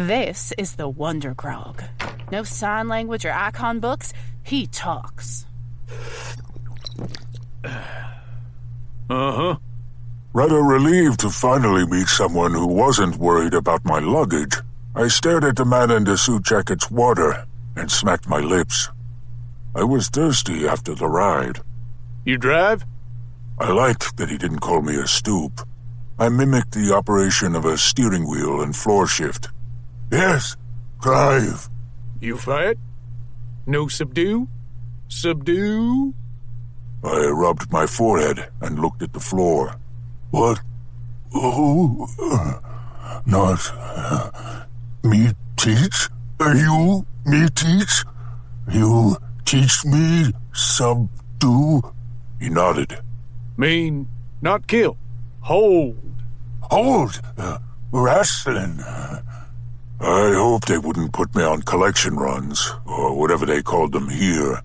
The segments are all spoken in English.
This is the Wonder Grog. No sign language or icon books, he talks. Uh-huh. Rather relieved to finally meet someone who wasn't worried about my luggage, I stared at the man in the suit jacket's water and smacked my lips. I was thirsty after the ride. You drive? I liked that he didn't call me a stoop. I mimicked the operation of a steering wheel and floor shift. Yes, drive. You fight? No subdue? Subdue? I rubbed my forehead and looked at the floor. What? Oh, not me teach? You me teach? You teach me subdue? He nodded. Mean not kill. Hold. Hold? Wrestling. I hoped they wouldn't put me on collection runs, or whatever they called them here,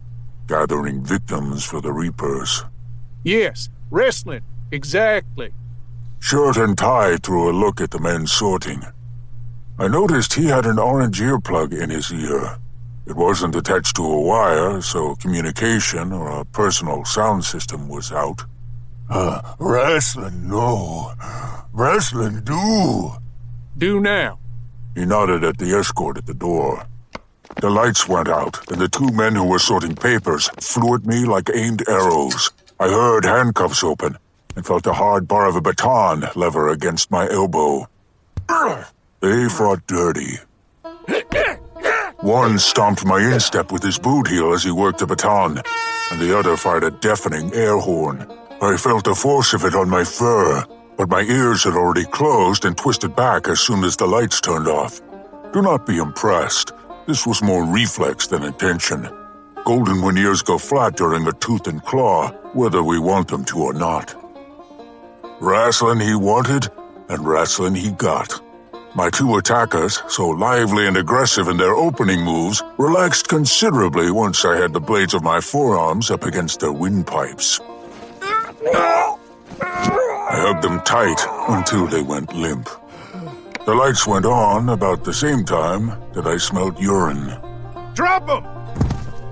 gathering victims for the Reapers. Yes, wrestling. Exactly. Shirt and tie threw a look at the men sorting. I noticed he had an orange earplug in his ear. It wasn't attached to a wire, so communication or a personal sound system was out. Wrestling, no. Wrestling, do. Do now. He nodded at the escort at the door. The lights went out, and the two men who were sorting papers flew at me like aimed arrows. I heard handcuffs open and felt the hard bar of a baton lever against my elbow. They fought dirty. One stomped my instep with his boot heel as he worked the baton, and the other fired a deafening air horn. I felt the force of it on my fur, but my ears had already closed and twisted back as soon as the lights turned off. Do not be impressed. This was more reflex than intention. Golden veneers go flat during a tooth and claw, whether we want them to or not. Wrestling he wanted, and wrestling he got. My two attackers, so lively and aggressive in their opening moves, relaxed considerably once I had the blades of my forearms up against their windpipes. I hugged them tight until they went limp. The lights went on about the same time that I smelled urine. Drop him!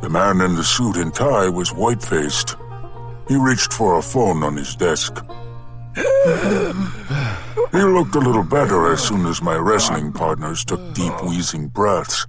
The man in the suit and tie was white-faced. He reached for a phone on his desk. He looked a little better as soon as my wrestling partners took deep, wheezing breaths.